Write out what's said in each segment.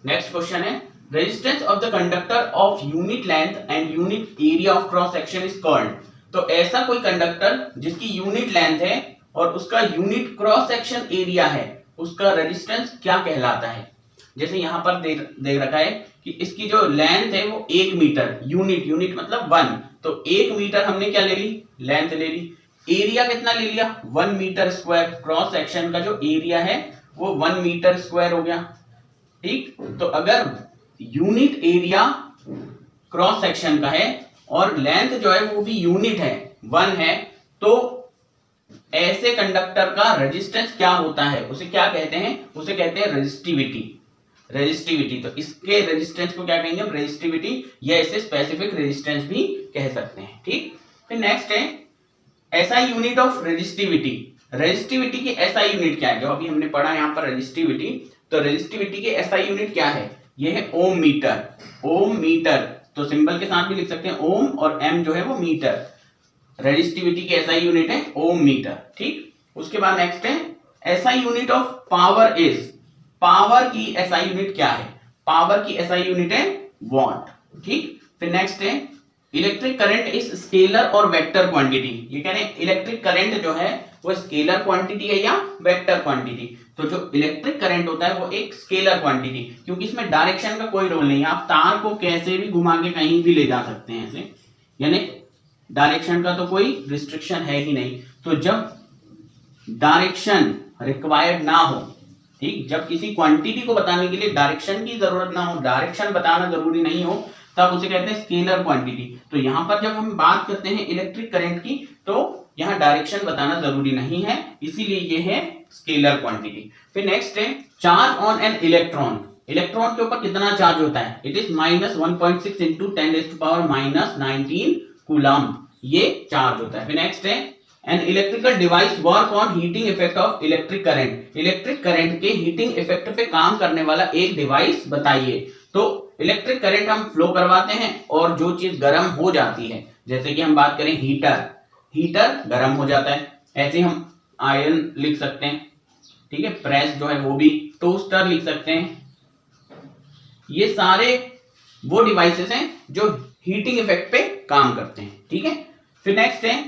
Next question है resistance of the conductor of unit length and unit area of cross section is called. तो ऐसा कोई conductor जिसकी unit length है और उसका यूनिट क्रॉस सेक्शन एरिया है, उसका रेजिस्टेंस क्या कहलाता है। जैसे यहां पर दे रखा है कि इसकी जो लेंथ है वो 1 मीटर, यूनिट मतलब 1, तो 1 मीटर हमने क्या ले ली, लेंथ ले ली। एरिया कितना ले लिया, 1 मीटर स्क्वायर। क्रॉस सेक्शन का जो एरिया है वो 1 मीटर स्क्वायर हो गया। ठीक, तो अगर यूनिट एरिया क्रॉस सेक्शन का है और लेंथ जो है वो भी यूनिट है, 1 है, तो ऐसे कंडक्टर का रेजिस्टेंस क्या होता है, उसे क्या कहते हैं, उसे कहते हैं रेजिस्टिविटी। तो इसके रेजिस्टेंस को क्या कहेंगे हम, रेजिस्टिविटी, या इसे स्पेसिफिक रेजिस्टेंस भी कह सकते हैं। ठीक, फिर नेक्स्ट है SI unit of resistivity. Resistivity की एसआई यूनिट क्या है, जो अभी हमने पढ़ा यहाँ पर रेजिस्टिविटी, तो रेजिस्टिविटी की एसआई यूनिट क्या है, ये है ओम मीटर। तो सिंबल के साथ भी लिख सकते हैं ओम, और एम जो है वो मीटर। रेजिस्टिविटी की एसआई यूनिट है ओम मीटर। ठीक, उसके बाद नेक्स्ट है SI unit of power is. Power की एसआई यूनिट क्या है, पावर की एसआई यूनिट है वॉट। ठीक, फिर नेक्स्ट है इलेक्ट्रिक करंट इज स्केलर और वेक्टर क्वांटिटी। ये कह रहे हैं इलेक्ट्रिक करंट जो है वो स्केलर क्वांटिटी है या वेक्टर क्वांटिटी। तो जो इलेक्ट्रिक करंट होता है वो एक स्केलर क्वांटिटी, क्योंकि इसमें डायरेक्शन का कोई रोल नहीं है, आप तार को कैसे भी घुमा के कहीं भी ले जा सकते हैं ऐसे, यानी डायरेक्शन का तो कोई रिस्ट्रिक्शन है ही नहीं। तो जब डायरेक्शन रिक्वायर्ड ना हो, ठीक, जब किसी क्वांटिटी को बताने के लिए डायरेक्शन की जरूरत ना हो, डायरेक्शन बताना जरूरी नहीं हो, तब उसे कहते हैं स्केलर क्वांटिटी। तो यहां पर जब हम बात करते हैं इलेक्ट्रिक करंट की, तो यहां डायरेक्शन बताना जरूरी नहीं है, इसीलिए ये है स्केलर क्वांटिटी। फिर नेक्स्ट है charge on an electron. Electron के ऊपर कितना चार्ज होता है, इट इज -1.6 इंटू 10⁻⁻19 कूलम, ये चार्ज होता है। फिर नेक्स्ट है an electrical device work on heating effect of electric current. Electric current के हीटिंग इफेक्ट पे काम करने वाला एक डिवाइस बताइए। तो इलेक्ट्रिक करंट हम फ्लो करवाते हैं और जो चीज गर्म हो जाती है, जैसे कि हम बात करें हीटर गर्म हो जाता है, ऐसे हम आयरन लिख सकते हैं, ठीक है, प्रेस जो है वो भी, टोस्टर लिख सकते हैं। ये सारे वो डिवाइसेस हैं जो हीटिंग इफेक्ट पे काम करते हैं। ठीक है, फिर नेक्स्ट है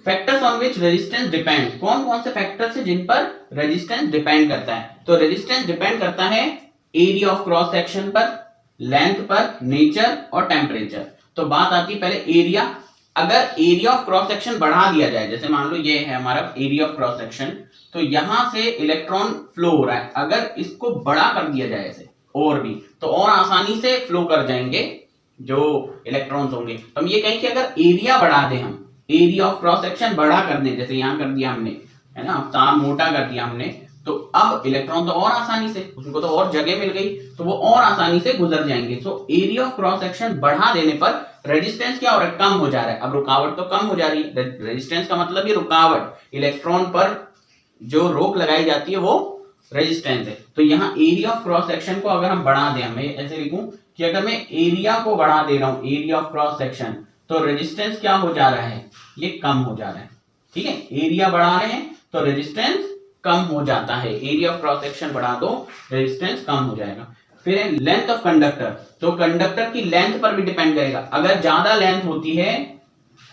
factors on which resistance depend. कौन कौन से फैक्टर्स हैं जिन पर रेजिस्टेंस डिपेंड करता है। तो रेजिस्टेंस डिपेंड करता है एरिया ऑफ क्रॉस सेक्शन पर, लेंथ पर, नेचर और टेम्परेचर। तो बात आती है पहले एरिया। अगर एरिया ऑफ क्रॉस सेक्शन बढ़ा दिया जाए, जैसे मान लो ये है हमारा एरिया ऑफ क्रॉस सेक्शन, तो यहां से इलेक्ट्रॉन फ्लो हो रहा है, अगर इसको बड़ा कर दिया जाए ऐसे और भी, तो और आसानी से फ्लो कर जाएंगे जो इलेक्ट्रॉन्स होंगे। तो हम ये कहें कि अगर एरिया बढ़ा दें, हम एरिया ऑफ क्रॉस सेक्शन बड़ा कर दें, जैसे यहां कर दिया हमने, है ना, तार मोटा कर दिया हमने, तो अब इलेक्ट्रॉन तो और आसानी से, उनको तो और जगह मिल गई, तो वो और आसानी से गुजर जाएंगे। So area of cross section बढ़ा देने पर रेजिस्टेंस क्या हो रहा है, कम हो जा रहा है। अब रुकावट तो कम हो जा रही है, रेजिस्टेंस का मतलब ये रुकावट, इलेक्ट्रॉन पर जो रोक लगाई जाती है वो रेजिस्टेंस है। तो यहाँ एरिया ऑफ क्रॉस सेक्शन को अगर हम बढ़ा दें, मैं ऐसे लिखूं कि अगर मैं एरिया को बढ़ा दे रहा हूं, एरिया ऑफ क्रॉस सेक्शन, तो रेजिस्टेंस क्या हो जा रहा है, ये कम हो जा रहा है। ठीक है, एरिया बढ़ा रहे हैं तो रेजिस्टेंस कम हो जाता है, एरिया ऑफ क्रॉस सेक्शन बढ़ा दो रेजिस्टेंस कम हो जाएगा। फिर है लेंथ ऑफ कंडक्टर। तो कंडक्टर की लेंथ पर भी डिपेंड करेगा। अगर ज्यादा लेंथ होती है,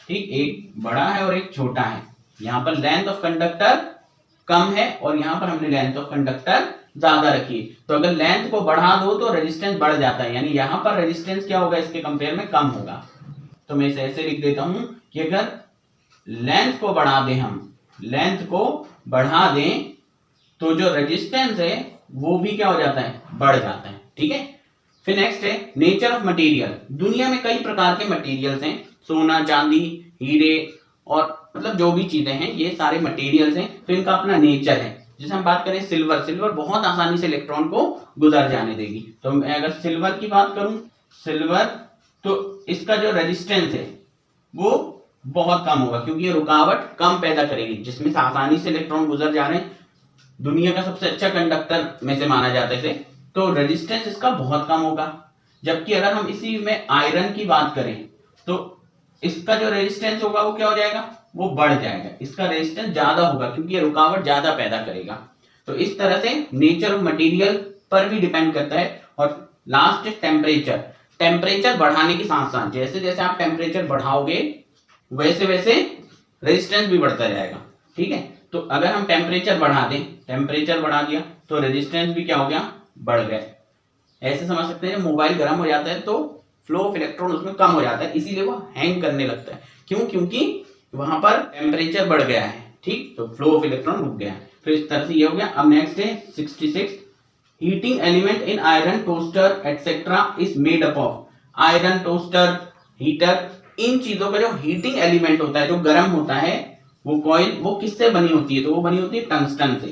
ठीक, एक बड़ा है और एक छोटा है, यहां पर लेंथ ऑफ कंडक्टर कम है और यहां पर हमने लेंथ ऑफ कंडक्टर ज्यादा रखी है, तो अगर लेंथ को बढ़ा दो तो रेजिस्टेंस बढ़ जाता है, यानी यहां पर रेजिस्टेंस क्या होगा, इसके कंपेयर में कम होगा। तो मैं इसे ऐसे लिख देता हूं कि अगर लेंथ को बढ़ा दें, हम लेंथ को बढ़ा दें, तो जो रेजिस्टेंस है वो भी क्या हो जाता है, बढ़ जाता है। ठीक है, फिर नेक्स्ट है नेचर ऑफ मटेरियल। दुनिया में कई प्रकार के मटेरियल्स हैं, सोना, चांदी, हीरे और मतलब जो भी चीजें हैं, ये सारे मटेरियल्स हैं। तो इनका अपना नेचर है। जैसे हम बात करें सिल्वर बहुत आसानी से इलेक्ट्रॉन को गुजर जाने देगी। तो मैं अगर सिल्वर की बात करूं, सिल्वर, तो इसका जो रेजिस्टेंस है वो बहुत कम होगा, क्योंकि ये रुकावट कम पैदा करेगी, जिसमें से आसानी से इलेक्ट्रॉन गुजर जा रहे हैं। दुनिया का सबसे अच्छा कंडक्टर में से माना जाता है इसे, तो रेजिस्टेंस इसका बहुत कम होगा। जबकि अगर हम इसी में आयरन की बात करें, तो इसका जो रेजिस्टेंस होगा वो क्या हो जाएगा, वो बढ़ जाएगा, इसका रेजिस्टेंस ज्यादा होगा, क्योंकि ये रुकावट ज्यादा पैदा करेगा। तो इस तरह से नेचर ऑफ मटेरियल पर भी डिपेंड करता है। और लास्ट टेम्परेचर। टेम्परेचर बढ़ाने के साथ साथ जैसे जैसे आप टेम्परेचर बढ़ाओगे वैसे वैसे रेजिस्टेंस भी बढ़ता जाएगा। ठीक है, तो अगर हम टेम्परेचर बढ़ा दें, टेम्परेचर बढ़ा दिया तो रेजिस्टेंस भी क्या हो गया, बढ़ गया। ऐसे समझ सकते हैं मोबाइल गर्म हो जाता है तो फ्लो ऑफ इलेक्ट्रॉन उसमें कम हो जाता है, इसीलिए वो हैंग करने लगता है। क्यों? क्योंकि वहां पर टेम्परेचर बढ़ गया है। ठीक, तो फ्लो ऑफ इलेक्ट्रॉन रुक गया है। तो इस तरह से ये हो गया। अब नेक्स्ट है 66, heating element in iron toaster etcetera is made up of. Iron toaster, heater, इन चीजों का जो हीटिंग एलिमेंट होता है, जो गर्म होता है, वो कॉइल, वो किससे बनी होती है? तो वो बनी होती है टंगस्टन से।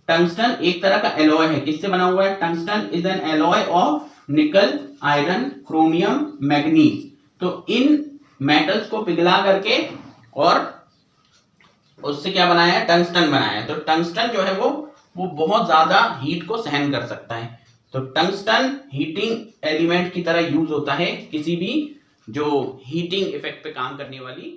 टंगस्टन एक तरह का एलॉय है। किससे बना हुआ है? Tungsten is an alloy of निकल, आयरन, क्रोमियम, मैग्नीज। तो इन मेटल्स को पिघला करके और उससे क्या बनाया है? टंगस्टन बनाया है। तो टंगस्टन जो है वो बहुत ज्यादा हीट को सहन कर सकता है। तो टंगस्टन हीटिंग एलिमेंट की तरह यूज होता है किसी भी जो हीटिंग इफेक्ट पे काम करने वाली